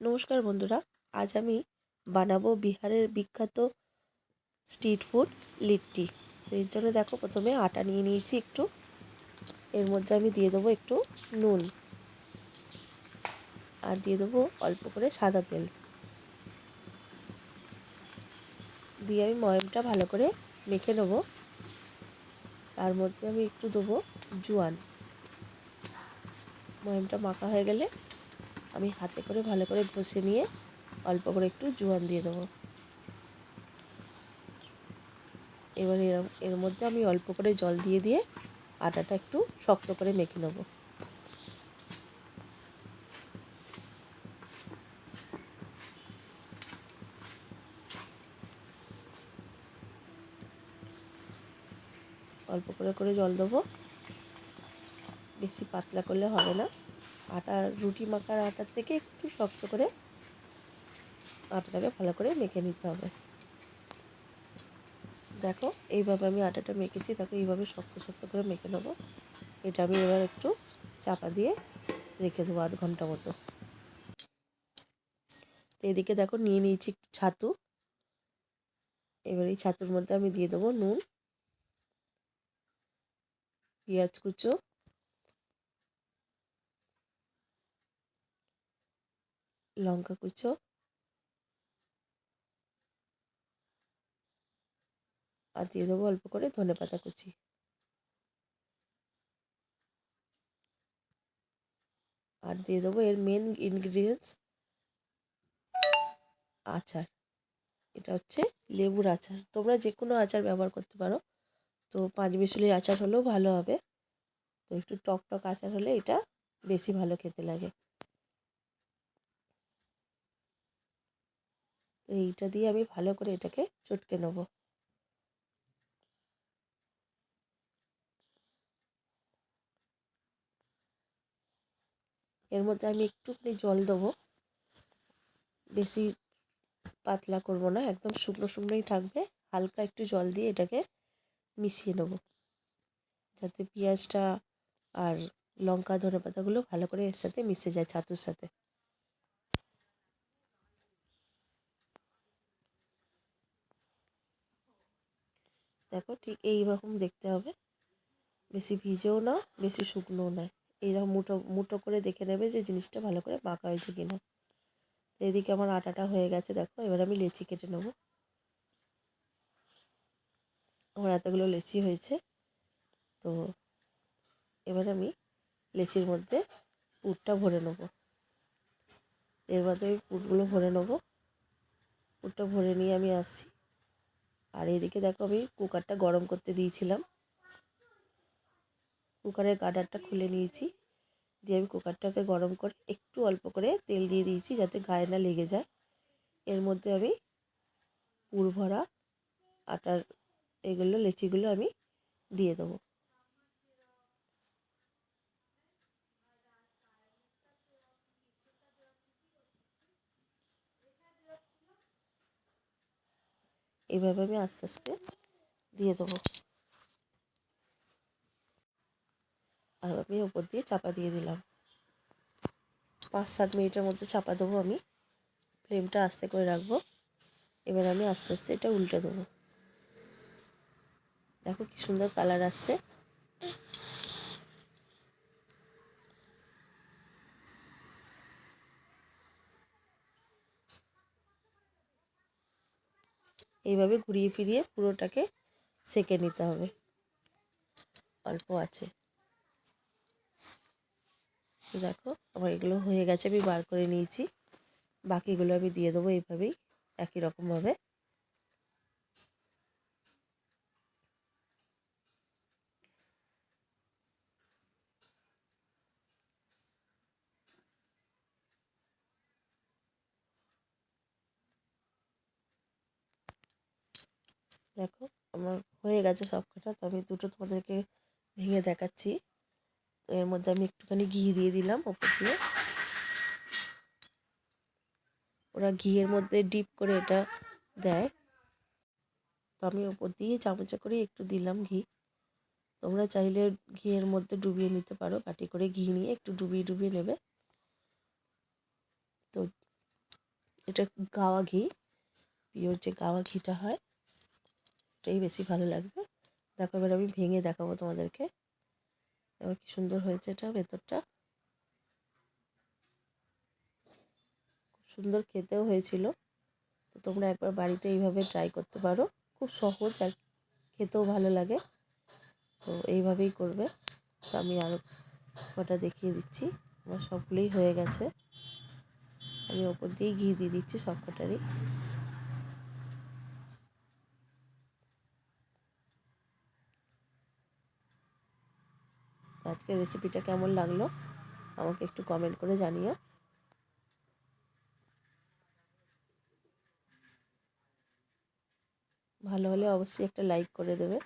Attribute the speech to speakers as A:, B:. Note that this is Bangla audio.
A: নমস্কার বন্ধুরা, আজ আমি বানাবো বিহারের বিখ্যাত স্ট্রিট ফুড লিট্টি। তো এর জন্য দেখো প্রথমে আটা নিয়ে নিয়েছি একটু, এর মধ্যে আমি দিয়ে দেবো একটু নুন আর দিয়ে দেবো অল্প করে সাদা তেল দিয়ে আমি ময়মটা ভালো করে মেখে নেবো। তার মধ্যে আমি একটু দেবো জোয়ান। ময়মটা মাখা হয়ে গেলে আমি হাতে করে ভালো করে ঘষে নিয়ে অল্প করে একটু জোয়ান দিয়ে দেবো। এবার এর মধ্যে আমি অল্প করে জল দিয়ে দিয়ে আটাটা একটু শক্ত করে মেখে নেবো। অল্প করে করে জল দেবো, বেশি পাতলা করলে হবে না। আটা রুটি মাখার আটার থেকে একটু শক্ত করে আটাটাকে ভালো করে মেখে নিতে হবে। দেখো এইভাবে আমি আটাটা মেখেছি, দেখো এইভাবে শক্ত শক্ত করে মেখে নেবো। এটা আমি এবার একটু চাপা দিয়ে রেখে দেবো আধ ঘন্টা মতো। তো এদিকে দেখো নিয়ে নিয়েছি একটু ছাতু। এবার এই ছাতুর মধ্যে আমি দিয়ে দেবো নুন, পেঁয়াজ কুচো, লঙ্কা কুচো আর দিয়ে দেবো অল্প করে ধনেপাতা কুচি। আর দিয়ে দেবো এর মেন ইনগ্রিডিয়েন্টস আচার। এটা হচ্ছে লেবুর আচার, তোমরা যে কোনো আচার ব্যবহার করতে পারো। তো পাঁচমিশালি আচার হলেও ভালো হবে। তো একটু টক টক আচার হলে এটা বেশি ভালো খেতে লাগে। তো এইটা দিয়ে আমি ভালো করে এটাকে চটকে নেব। এর মধ্যে আমি একটুখানি জল দেবো, বেশি পাতলা করব না, একদম শুকনো শুকনোই থাকবে। হালকা একটু জল দিয়ে এটাকে মিশিয়ে নেব, যাতে পেঁয়াজটা আর লঙ্কা ধনেপাতাগুলো ভালো করে এর সাথে মিশে যায় ছাতুর সাথে। দেখো ঠিক এইরকম দেখতে হবে, বেশি ভিজেও না বেশি শুকনোও না। এইরকম মুঠো মুঠো করে দেখে নেবে যে জিনিসটা ভালো করে মাখা হয়েছে কিনা। এদিকে আমার আটাটা হয়ে গেছে, দেখো এবার আমি লেচি কেটে নেব। আমার এতগুলো লেচি হয়েছে। তো এবার আমি লেচির মধ্যে পুরটা ভরে নেব। এর মধ্যে আমি পুরগুলো ভরে নেব। পুরটা ভরে নিয়ে আমি আসছি। আর এদিকে দেখো আমি কুকারটা গরম করতে দিয়েছিলাম, কুকারের গার্ডারটা খুলে নিয়েছি। দিয়ে আমি কুকারটাকে গরম করে একটু অল্প করে তেল দিয়ে দিয়েছি যাতে গায়ে না লেগে যায়। এর মধ্যে আমি পুর ভরা আটার এগুলো লেচিগুলো আমি দিয়ে দেবো। এইভাবে আমি আস্তে আস্তে দিয়ে দেবো। আর আমি ওপর দিয়ে চাপা দিয়ে দিলাম। 5-7 মিনিটের মধ্যে চাপা দেবো আমি, ফ্লেমটা আস্তে করে রাখবো। এবার আমি আস্তে আস্তে এটা উল্টে দেবো। দেখো কি সুন্দর কালার আসছে। এইভাবে ঘুরিয়ে ফিরিয়ে পুরোটাকে সেঁকে নিতে হবে, অল্প আছে। দেখো আমার এগুলো হয়ে গেছে, আমি বার করে নিয়েছি। বাকিগুলো আমি দিয়ে দেবো এইভাবেই একই রকমভাবে। দেখো আমার হয়ে গেছে সব কটা। তো আমি দুটো তোমাদেরকে ভেঙে দেখাচ্ছি। তো এর মধ্যে আমি একটুখানি ঘি দিয়ে দিলাম ওপর দিয়ে। ওরা ঘিয়ের মধ্যে ডিপ করে এটা দেয়, তো আমি ওপর দিয়ে চামচে করে একটু দিলাম ঘি। তোমরা চাইলে ঘিয়ের মধ্যে ডুবিয়ে নিতে পারো, বাটি করে ঘি নিয়ে একটু ডুবিয়ে ডুবিয়ে নেবে। তো এটা গাওয়া ঘি, পিওর যে গাওয়া ঘিটা হয় ওটাই বেশি ভালো লাগবে। দেখো এবার আমি ভেঙে দেখাবো তোমাদেরকে। এবার কি সুন্দর হয়েছে, এটা ভেতরটা খুব সুন্দর খেতেও হয়েছিল। তো তোমরা একবার বাড়িতে এইভাবে ট্রাই করতে পারো, খুব সহজ আর খেতেও ভালো লাগে। তো এইভাবেই করবে। তো আমি আরও কটা দেখিয়ে দিচ্ছি। আমার সবগুলোই হয়ে গেছে। আমি ওপর দিয়ে ঘি দিয়ে দিচ্ছি সব কটারই। আজকের রেসিপিটা কেমন লাগলো আমাকে একটু কমেন্ট করে জানিও। ভালো হলে অবশ্যই একটা লাইক করে দেবে।